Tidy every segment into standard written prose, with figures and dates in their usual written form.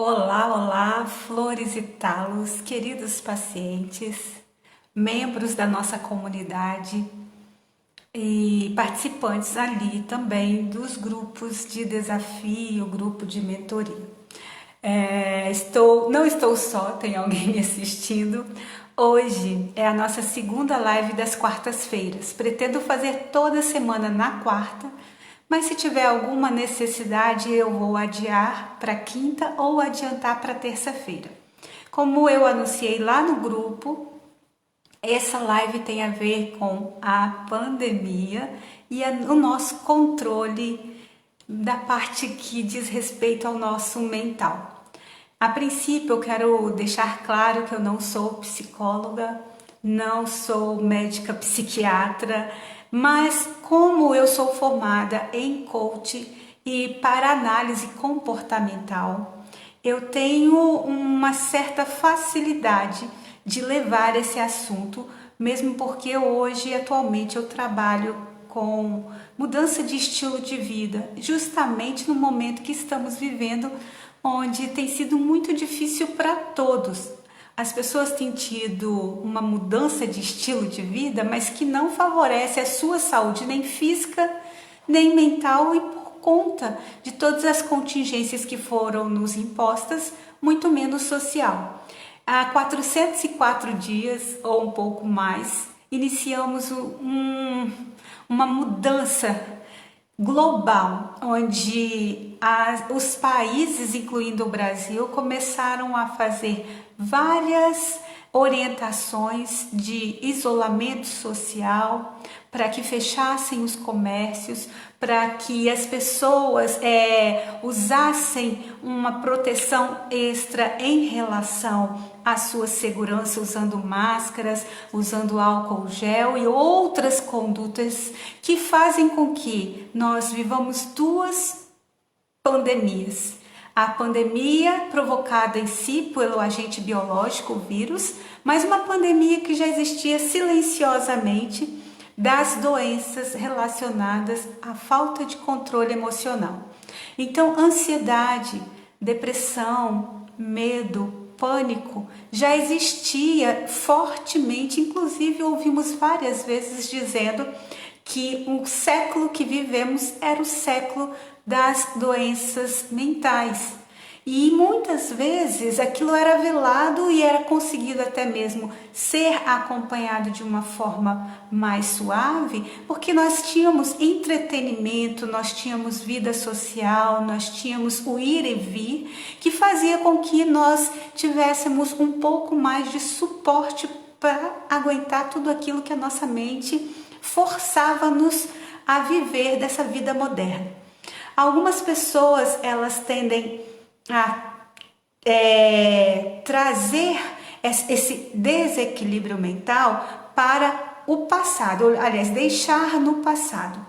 Olá, olá, flores e talos, queridos pacientes, membros da nossa comunidade e participantes ali também dos grupos de desafio, grupo de mentoria. Não estou só, tem alguém me assistindo. Hoje é a nossa segunda live das quartas-feiras. Pretendo fazer toda semana na quarta, mas se tiver alguma necessidade eu vou adiar para quinta ou adiantar para terça-feira. Como eu anunciei lá no grupo, essa live tem a ver com a pandemia e o nosso controle da parte que diz respeito ao nosso mental. A princípio, eu quero deixar claro que eu não sou psicóloga, não sou médica psiquiatra, mas como eu sou formada em coach e para análise comportamental, eu tenho uma certa facilidade de levar esse assunto, mesmo porque hoje, atualmente, eu trabalho com mudança de estilo de vida, justamente no momento que estamos vivendo, onde tem sido muito difícil para todos. As pessoas têm tido uma mudança de estilo de vida, mas que não favorece a sua saúde, nem física, nem mental, e por conta de todas as contingências que foram nos impostas, muito menos social. Há 404 dias, ou um pouco mais, iniciamos uma mudança global, onde os países, incluindo o Brasil, começaram a fazer várias orientações de isolamento social para que fechassem os comércios, para que as pessoas usassem uma proteção extra em relação à sua segurança, usando máscaras, usando álcool gel e outras condutas que fazem com que nós vivamos duas pandemias. A pandemia provocada em si pelo agente biológico, o vírus, mas uma pandemia que já existia silenciosamente das doenças relacionadas à falta de controle emocional. Então, ansiedade, depressão, medo, pânico já existia fortemente, inclusive ouvimos várias vezes dizendo que o século que vivemos era o século das doenças mentais. E muitas vezes aquilo era velado e era conseguido até mesmo ser acompanhado de uma forma mais suave, porque nós tínhamos entretenimento, nós tínhamos vida social, nós tínhamos o ir e vir, que fazia com que nós tivéssemos um pouco mais de suporte para aguentar tudo aquilo que a nossa mente forçava-nos a viver dessa vida moderna. Algumas pessoas, elas tendem a trazer esse desequilíbrio mental para o passado, aliás, deixar no passado.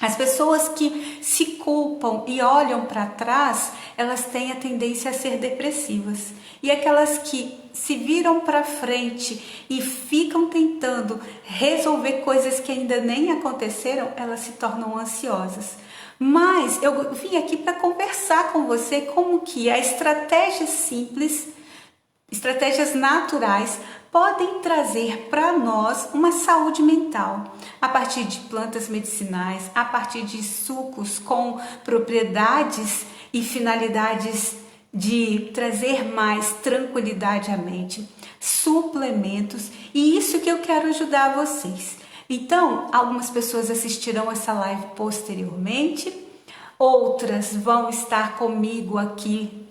As pessoas que se culpam e olham para trás, elas têm a tendência a ser depressivas. E aquelas que se viram para frente e ficam tentando resolver coisas que ainda nem aconteceram, elas se tornam ansiosas. Mas eu vim aqui para conversar com você como que a estratégia simples, estratégias naturais podem trazer para nós uma saúde mental, a partir de plantas medicinais, a partir de sucos com propriedades e finalidades de trazer mais tranquilidade à mente, suplementos, e isso que eu quero ajudar vocês. Então, algumas pessoas assistirão essa live posteriormente, outras vão estar comigo aqui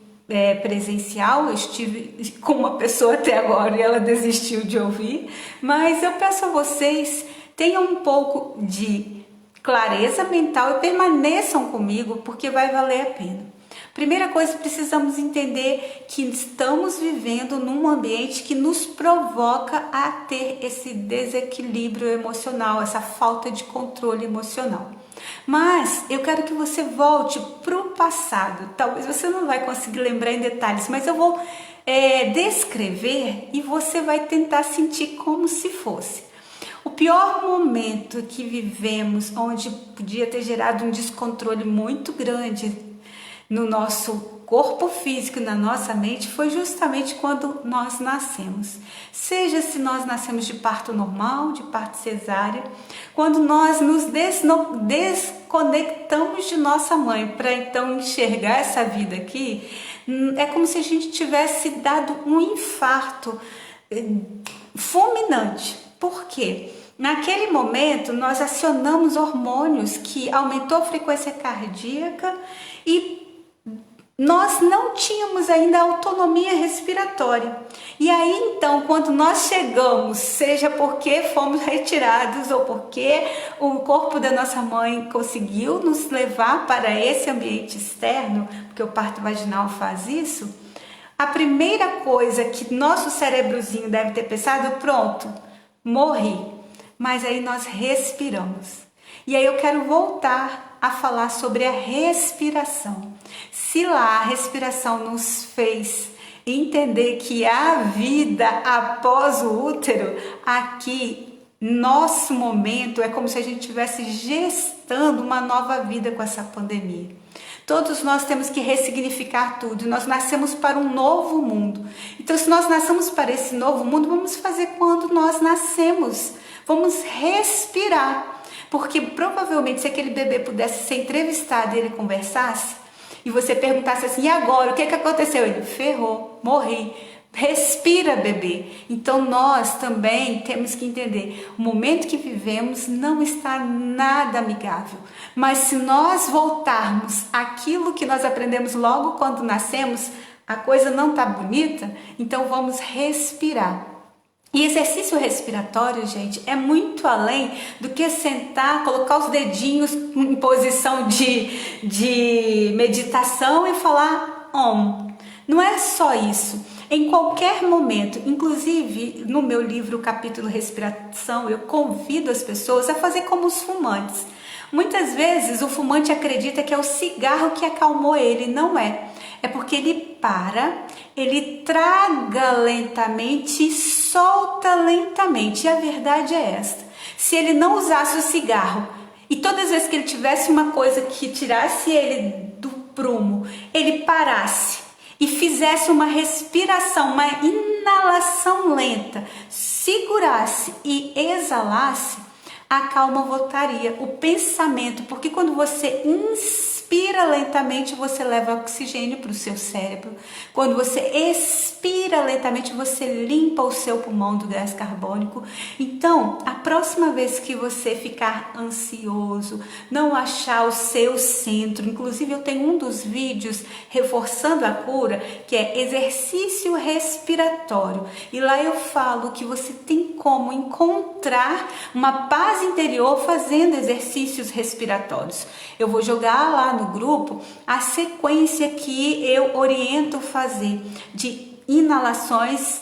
presencial. Eu estive com uma pessoa até agora e ela desistiu de ouvir, mas eu peço a vocês, tenham um pouco de clareza mental e permaneçam comigo, porque vai valer a pena. Primeira coisa, precisamos entender que estamos vivendo num ambiente que nos provoca a ter esse desequilíbrio emocional, essa falta de controle emocional. Mas eu quero que você volte para o passado. Talvez você não vai conseguir lembrar em detalhes, mas eu vou descrever e você vai tentar sentir como se fosse. O pior momento que vivemos, onde podia ter gerado um descontrole muito grande no nosso corpo físico, na nossa mente, foi justamente quando nós nascemos. Seja se nós nascemos de parto normal, de parto cesárea, quando nós nos desconectamos de nossa mãe para então enxergar essa vida aqui, é como se a gente tivesse dado um infarto fulminante. Por quê? Naquele momento nós acionamos hormônios que aumentou a frequência cardíaca e nós não tínhamos ainda autonomia respiratória. E aí então, quando nós chegamos, seja porque fomos retirados ou porque o corpo da nossa mãe conseguiu nos levar para esse ambiente externo, porque o parto vaginal faz isso, a primeira coisa que nosso cérebrozinho deve ter pensado, pronto, morri. Mas aí nós respiramos. E aí eu quero voltar a falar sobre a respiração. Se lá a respiração nos fez entender que há vida após o útero, aqui, nosso momento, é como se a gente estivesse gestando uma nova vida com essa pandemia. Todos nós temos que ressignificar tudo. Nós nascemos para um novo mundo. Então, se nós nascemos para esse novo mundo, vamos fazer quando nós nascemos. Vamos respirar. Porque provavelmente se aquele bebê pudesse ser entrevistado e ele conversasse, e você perguntasse assim, e agora, o que aconteceu? Ele, ferrou, morri. Respira, bebê. Então nós também temos que entender, o momento que vivemos não está nada amigável. Mas se nós voltarmos àquilo que nós aprendemos logo quando nascemos, a coisa não está bonita, então vamos respirar. E exercício respiratório, gente, é muito além do que sentar, colocar os dedinhos em posição de meditação e falar Om. Não é só isso. Em qualquer momento, inclusive no meu livro, o capítulo Respiração, eu convido as pessoas a fazer como os fumantes. Muitas vezes o fumante acredita que é o cigarro que acalmou ele, não é. É porque ele para, ele traga lentamente e solta lentamente. E a verdade é esta. Se ele não usasse o cigarro e todas as vezes que ele tivesse uma coisa que tirasse ele do prumo, ele parasse e fizesse uma respiração, uma inalação lenta, segurasse e exalasse, a calma voltaria, o pensamento, porque quando você inspira lentamente, você leva oxigênio para o seu cérebro. Quando você expira lentamente, você limpa o seu pulmão do gás carbônico. Então, a próxima vez que você ficar ansioso, não achar o seu centro, inclusive eu tenho um dos vídeos reforçando a cura, que é exercício respiratório. E lá eu falo que você tem como encontrar uma paz interior fazendo exercícios respiratórios. Eu vou jogar lá no grupo a sequência que eu oriento fazer de inalações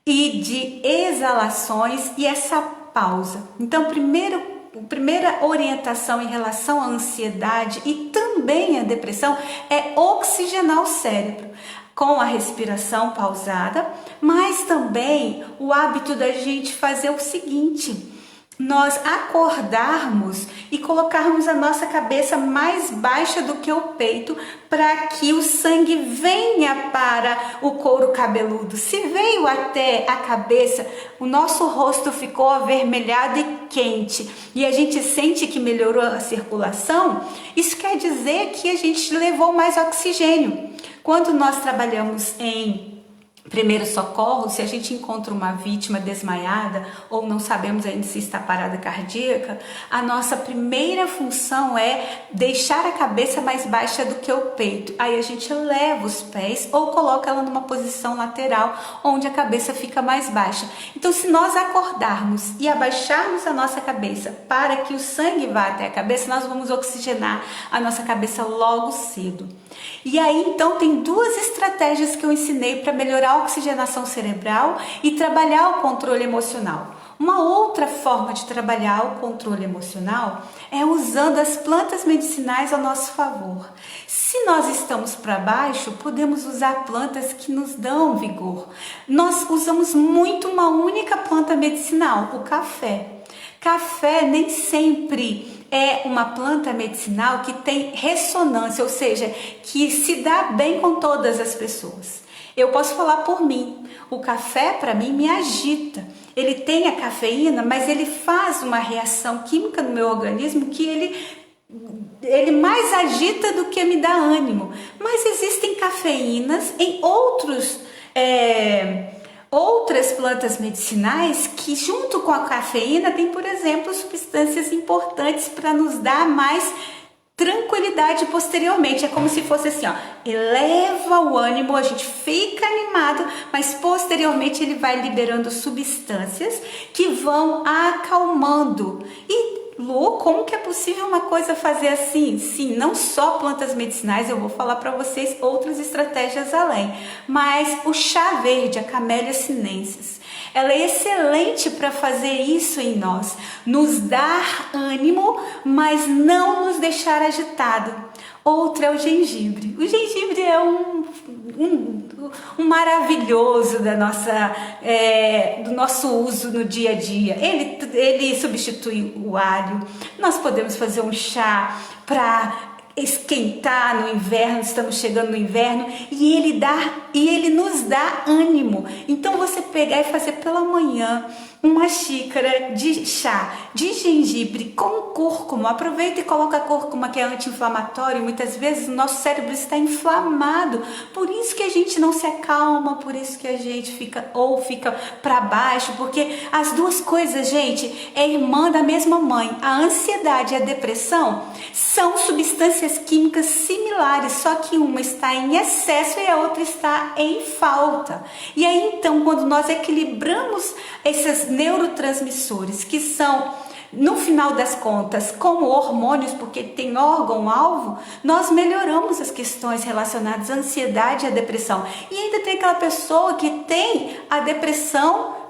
e de exalações e essa pausa. Então, primeira orientação em relação à ansiedade e também à depressão é oxigenar o cérebro com a respiração pausada, mas também o hábito da gente fazer o seguinte: nós acordarmos e colocarmos a nossa cabeça mais baixa do que o peito para que o sangue venha para o couro cabeludo. Se veio até a cabeça, o nosso rosto ficou avermelhado e quente e a gente sente que melhorou a circulação, isso quer dizer que a gente levou mais oxigênio. Quando nós trabalhamos em primeiro socorro, se a gente encontra uma vítima desmaiada ou não sabemos ainda se está parada cardíaca, a nossa primeira função é deixar a cabeça mais baixa do que o peito. Aí a gente leva os pés ou coloca ela numa posição lateral onde a cabeça fica mais baixa. Então, se nós acordarmos e abaixarmos a nossa cabeça para que o sangue vá até a cabeça, nós vamos oxigenar a nossa cabeça logo cedo. E aí, então, tem duas estratégias que eu ensinei para melhorar a oxigenação cerebral e trabalhar o controle emocional. Uma outra forma de trabalhar o controle emocional é usando as plantas medicinais ao nosso favor. Se nós estamos para baixo, podemos usar plantas que nos dão vigor. Nós usamos muito uma única planta medicinal, o café. Café nem sempre é uma planta medicinal que tem ressonância, ou seja, que se dá bem com todas as pessoas. Eu posso falar por mim, o café para mim me agita. Ele tem a cafeína, mas ele faz uma reação química no meu organismo que ele mais agita do que me dá ânimo. Mas existem cafeínas em outras plantas medicinais que junto com a cafeína tem, por exemplo, substâncias importantes para nos dar mais tranquilidade posteriormente. É como se fosse assim, ó, eleva o ânimo, a gente fica animado, mas posteriormente ele vai liberando substâncias que vão acalmando. E Lu, como que é possível uma coisa fazer assim? Sim, não só plantas medicinais, eu vou falar para vocês outras estratégias além, mas o chá verde, a Camellia sinensis, ela é excelente para fazer isso em nós, nos dar ânimo, mas não nos deixar agitado. Outra é o gengibre. O gengibre é um maravilhoso do nosso uso no dia a dia. Ele substitui o alho. Nós podemos fazer um chá para esquentar no inverno, estamos chegando no inverno, e ele nos dá ânimo. Então você pegar e fazer pela manhã uma xícara de chá de gengibre com cúrcuma, aproveita e coloca a cúrcuma, que é anti-inflamatório. Muitas vezes o nosso cérebro está inflamado, por isso que a gente não se acalma, por isso que a gente fica para baixo, porque as duas coisas, gente, é irmã da mesma mãe. A ansiedade e a depressão são substâncias químicas similares, só que uma está em excesso e a outra está em falta. E aí então, quando nós equilibramos esses neurotransmissores, que são, no final das contas, como hormônios, porque tem órgão-alvo, nós melhoramos as questões relacionadas à ansiedade e à depressão. E ainda tem aquela pessoa que tem a depressão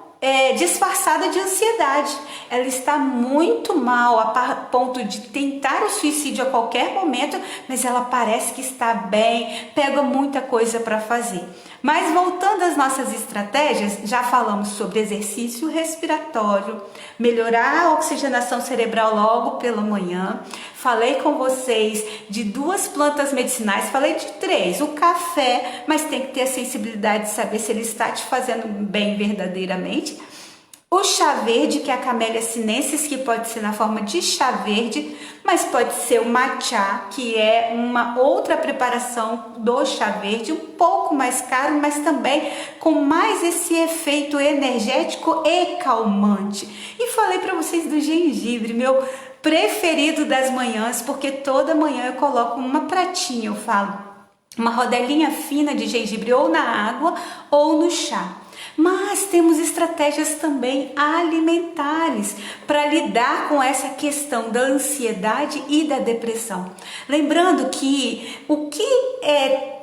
disfarçada de ansiedade. Ela está muito mal a ponto de tentar o suicídio a qualquer momento, mas ela parece que está bem, pega muita coisa para fazer. Mas voltando às nossas estratégias, já falamos sobre exercício respiratório, melhorar a oxigenação cerebral logo pela manhã. Falei com vocês de 2 plantas medicinais, falei de 3, o café, mas tem que ter a sensibilidade de saber se ele está te fazendo bem verdadeiramente. O chá verde, que é a Camellia sinensis, que pode ser na forma de chá verde, mas pode ser o matcha, que é uma outra preparação do chá verde, um pouco mais caro, mas também com mais esse efeito energético e calmante. E falei para vocês do gengibre, meu preferido das manhãs, porque toda manhã eu coloco uma pratinha, eu falo, uma rodelinha fina de gengibre ou na água ou no chá. Mas temos estratégias também alimentares para lidar com essa questão da ansiedade e da depressão. Lembrando que o que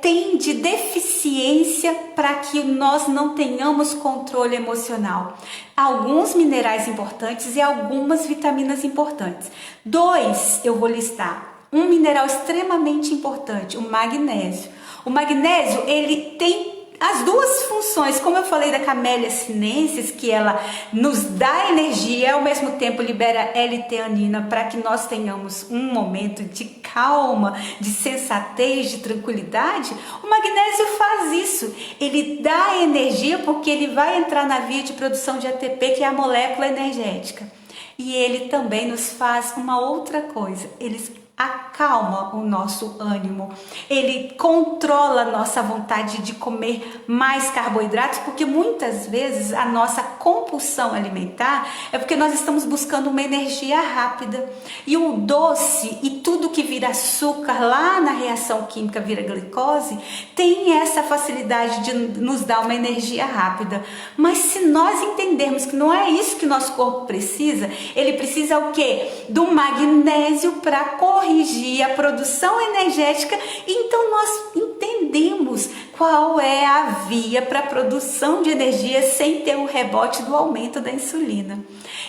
tem de deficiência para que nós não tenhamos controle emocional? Alguns minerais importantes e algumas vitaminas importantes. 2 eu vou listar. Um mineral extremamente importante, o magnésio. O magnésio, ele tem as 2 funções, como eu falei da Camellia sinensis, que ela nos dá energia e ao mesmo tempo libera L-teanina para que nós tenhamos um momento de calma, de sensatez, de tranquilidade. O magnésio faz isso, ele dá energia porque ele vai entrar na via de produção de ATP, que é a molécula energética. E ele também nos faz uma outra coisa, ele acalma o nosso ânimo, ele controla a nossa vontade de comer mais carboidratos, porque muitas vezes a nossa compulsão alimentar é porque nós estamos buscando uma energia rápida, e o doce e tudo que vira açúcar lá na reação química vira glicose tem essa facilidade de nos dar uma energia rápida. Mas se nós entendermos que não é isso que nosso corpo precisa, ele precisa o quê? Do magnésio para corrigir a produção energética. Então nós entendemos qual é a via para a produção de energia sem ter o rebote do aumento da insulina.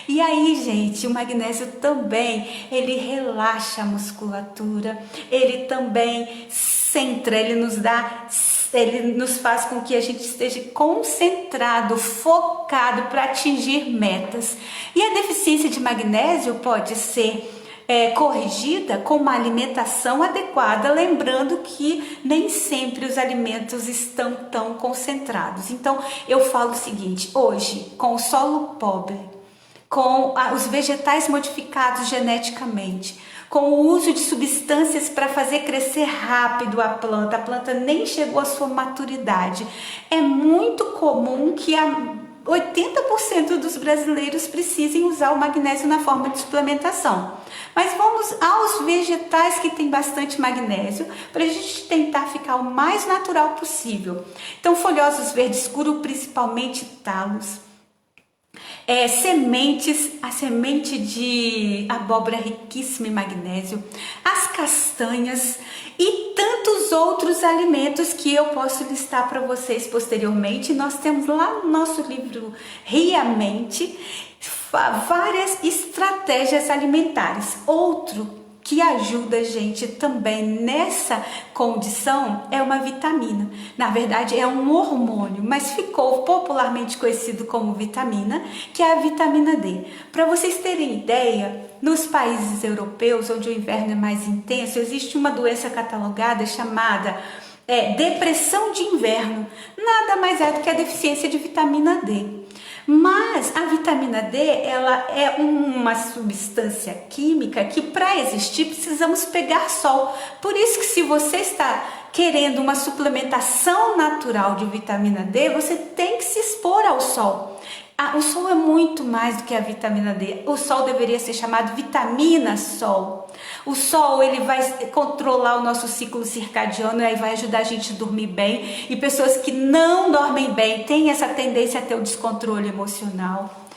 E aí, gente, o magnésio também, ele relaxa a musculatura, ele também centra, ele nos faz com que a gente esteja concentrado, focado para atingir metas. E a deficiência de magnésio pode ser corrigida com uma alimentação adequada, lembrando que nem sempre os alimentos estão tão concentrados. Então eu falo o seguinte: hoje, com o solo pobre, com os vegetais modificados geneticamente, com o uso de substâncias para fazer crescer rápido a planta nem chegou à sua maturidade, é muito comum que 80% dos brasileiros precisem usar o magnésio na forma de suplementação. Mas vamos aos vegetais que tem bastante magnésio, para a gente tentar ficar o mais natural possível. Então, folhosos verde escuro, principalmente talos. Sementes, a semente de abóbora riquíssima em magnésio, as castanhas e tantos outros alimentos que eu posso listar para vocês posteriormente. Nós temos lá no nosso livro Riamente várias estratégias alimentares. Outro que ajuda a gente também nessa condição é uma vitamina. Na verdade, é um hormônio, mas ficou popularmente conhecido como vitamina, que é a vitamina D. Para vocês terem ideia, nos países europeus, onde o inverno é mais intenso, existe uma doença catalogada chamada depressão de inverno. Nada mais é do que a deficiência de vitamina D. Mas a vitamina D, ela é uma substância química que para existir precisamos pegar sol. Por isso que se você está querendo uma suplementação natural de vitamina D, você tem que se expor ao sol. O sol é muito mais do que a vitamina D. O sol deveria ser chamado vitamina sol. O sol, ele vai controlar o nosso ciclo circadiano e aí vai ajudar a gente a dormir bem. E pessoas que não dormem bem têm essa tendência a ter o descontrole emocional.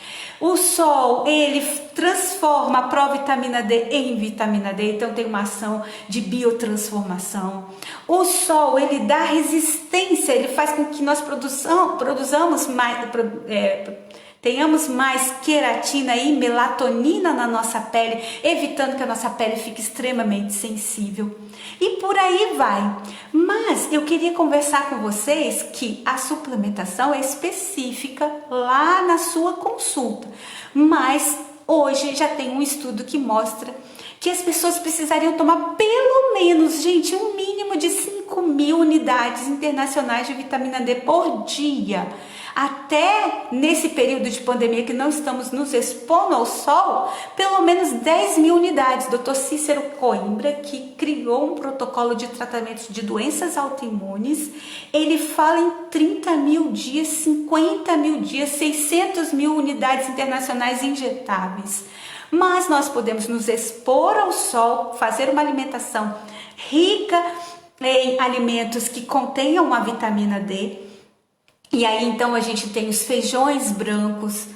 O sol, ele transforma a provitamina D em vitamina D, então tem uma ação de biotransformação. O sol, ele dá resistência, ele faz com que nós produzamos mais, tenhamos mais queratina e melatonina na nossa pele, evitando que a nossa pele fique extremamente sensível. E por aí vai. Mas eu queria conversar com vocês que a suplementação é específica lá na sua consulta. Mas hoje já tem um estudo que mostra que as pessoas precisariam tomar pelo menos, gente, um mínimo de 5.000 unidades internacionais de vitamina D por dia. Até nesse período de pandemia que não estamos nos expondo ao sol, pelo menos 10.000 unidades. Dr. Cícero Coimbra, que criou um protocolo de tratamento de doenças autoimunes, ele fala em 30.000 dias, 50.000 dias, 600.000 unidades internacionais injetáveis. Mas nós podemos nos expor ao sol, fazer uma alimentação rica em alimentos que contenham a vitamina D. E aí então a gente tem os feijões brancos,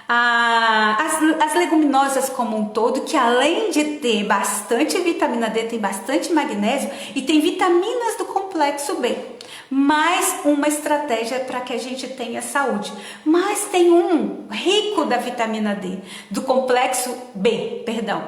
as leguminosas como um todo, que além de ter bastante vitamina D, tem bastante magnésio e tem vitaminas do complexo B. Mais uma estratégia para que a gente tenha saúde. Mas tem um rico da vitamina D, do complexo B, perdão.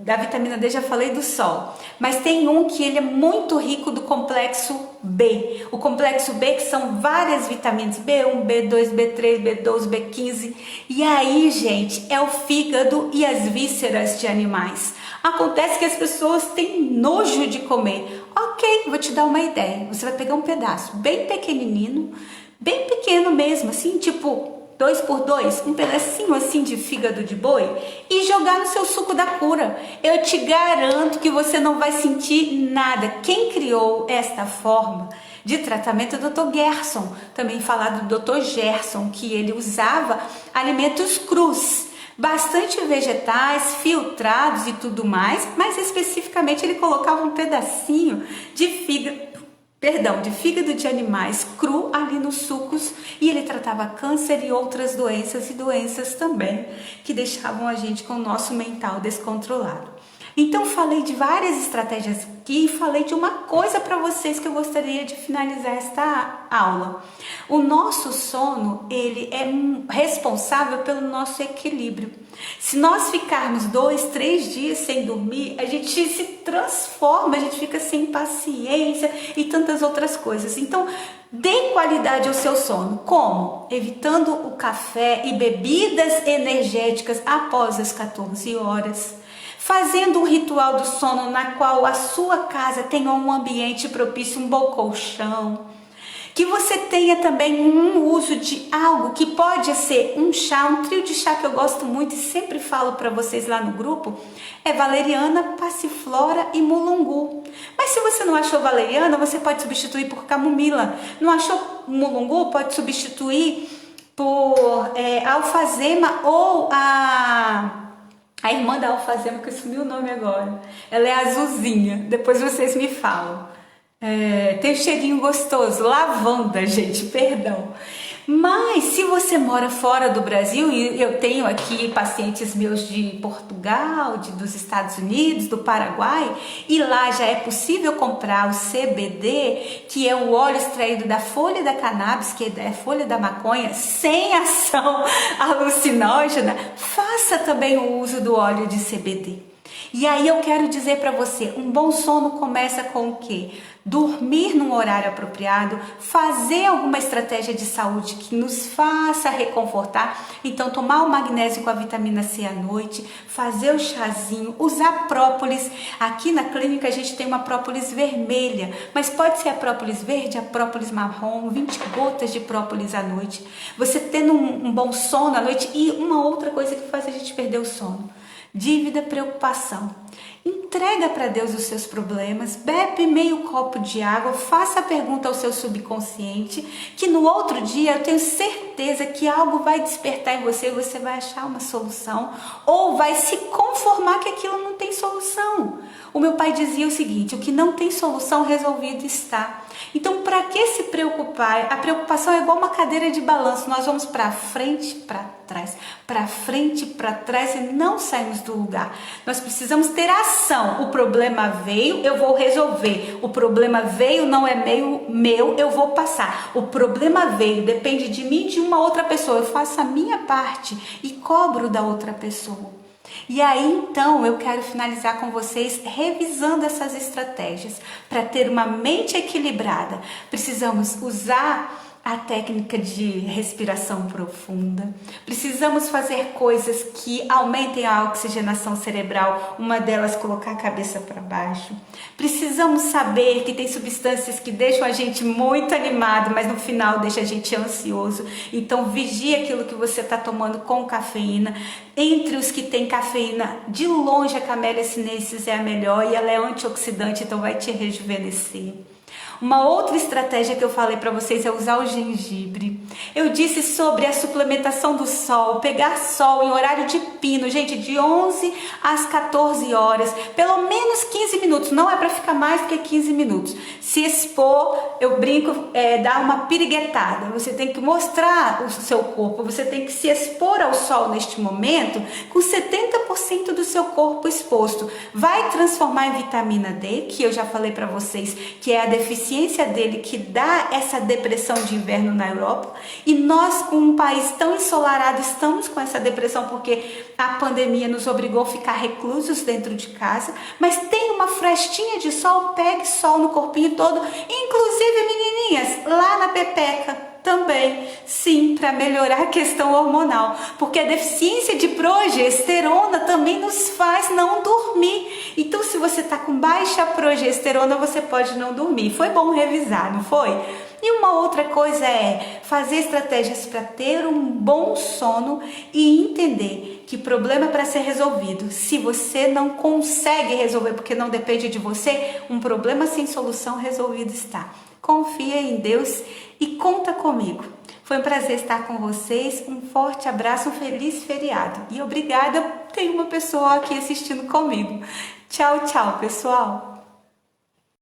Da vitamina D já falei do sol, mas tem um que ele é muito rico do complexo B. O complexo B, que são várias vitaminas, B1, B2, B3, B12, B15. E aí, gente, é o fígado e as vísceras de animais. Acontece que as pessoas têm nojo de comer. Ok, vou te dar uma ideia. Você vai pegar um pedaço bem pequenininho, bem pequeno mesmo, assim, tipo 2x2, um pedacinho assim de fígado de boi e jogar no seu suco da cura. Eu te garanto que você não vai sentir nada. Quem criou esta forma de tratamento é o Dr. Gerson, também falado do Dr. Gerson, que ele usava alimentos crus, bastante vegetais, filtrados e tudo mais, mas especificamente ele colocava um pedacinho de fígado de animais cru ali nos sucos, e ele tratava câncer e outras doenças, e doenças também que deixavam a gente com o nosso mental descontrolado. Então falei de várias estratégias aqui e falei de uma coisa para vocês que eu gostaria de finalizar esta aula. O nosso sono, ele é responsável pelo nosso equilíbrio. Se nós ficarmos 2, 3 dias sem dormir, a gente se transforma, a gente fica sem paciência e tantas outras coisas. Então, dê qualidade ao seu sono. Como? Evitando o café e bebidas energéticas após as 14 horas. fazendo um ritual do sono na qual a sua casa tenha um ambiente propício, um bom colchão, que você tenha também um uso de algo que pode ser um chá, um trio de chá que eu gosto muito e sempre falo para vocês lá no grupo, é valeriana, passiflora e mulungu. Mas se você não achou valeriana, você pode substituir por camomila. Não achou mulungu, pode substituir por alfazema ou a irmã da alfazema, que eu sumi o nome agora. Ela é azulzinha, depois vocês me falam. Tem um cheirinho gostoso, lavanda, gente, perdão. Mas se você mora fora do Brasil, e eu tenho aqui pacientes meus de Portugal, dos Estados Unidos, do Paraguai, e lá já é possível comprar o CBD, que é o óleo extraído da folha da cannabis, que é a folha da maconha, sem ação alucinógena, faça também o uso do óleo de CBD. E aí eu quero dizer para você, um bom sono começa com o quê? Dormir num horário apropriado, fazer alguma estratégia de saúde que nos faça reconfortar. Então, tomar o magnésio com a vitamina C à noite, fazer o chazinho, usar própolis. Aqui na clínica a gente tem uma própolis vermelha, mas pode ser a própolis verde, a própolis marrom, 20 gotas de própolis à noite. Você tendo um bom sono à noite. E uma outra coisa que faz a gente perder o sono: dívida, preocupação. Entrega para Deus os seus problemas, bebe meio copo de água, faça a pergunta ao seu subconsciente, que no outro dia eu tenho certeza que algo vai despertar em você e você vai achar uma solução, ou vai se conformar que aquilo não tem solução. O meu pai dizia o seguinte: o que não tem solução resolvido está. Então, para que se preocupar? A preocupação é igual uma cadeira de balanço, nós vamos para frente, para trás, para frente, para trás e não saímos do lugar. Nós precisamos ter ação. O problema veio, eu vou resolver. O problema veio, não é meu, eu vou passar. O problema veio, depende de mim e de uma outra pessoa. Eu faço a minha parte e cobro da outra pessoa. E aí então eu quero finalizar com vocês revisando essas estratégias para ter uma mente equilibrada. Precisamos usar a técnica de respiração profunda. Precisamos fazer coisas que aumentem a oxigenação cerebral, uma delas colocar a cabeça para baixo. Precisamos saber que tem substâncias que deixam a gente muito animado, mas no final deixa a gente ansioso. Então vigie aquilo que você está tomando com cafeína. Entre os que tem cafeína, de longe a Camellia sinensis é a melhor e ela é antioxidante, então vai te rejuvenescer. Uma outra estratégia que eu falei para vocês é usar o gengibre. Eu disse sobre a suplementação do sol, pegar sol em horário de pino, gente, de 11 às 14 horas, pelo menos 15 minutos, não é para ficar mais do que 15 minutos. Se expor, eu brinco, dar uma piriguetada, você tem que mostrar o seu corpo, você tem que se expor ao sol neste momento com 70% do seu corpo exposto. Vai transformar em vitamina D, que eu já falei para vocês, que é a deficiência dele que dá essa depressão de inverno na Europa, e nós, com um país tão ensolarado, estamos com essa depressão porque a pandemia nos obrigou a ficar reclusos dentro de casa. Mas tem uma frestinha de sol, pegue sol no corpinho todo, inclusive, menininhas, lá na pepeca também, sim, para melhorar a questão hormonal, porque a deficiência de progesterona também nos faz não dormir. Então, se você está com baixa progesterona, você pode não dormir. Foi bom revisar, não foi? E uma outra coisa é fazer estratégias para ter um bom sono e entender que problema é para ser resolvido. Se você não consegue resolver porque não depende de você, um problema sem solução resolvido está. Confia em Deus e conta comigo. Foi um prazer estar com vocês. Um forte abraço, um feliz feriado. E obrigada, tem uma pessoa aqui assistindo comigo. Tchau, tchau, pessoal.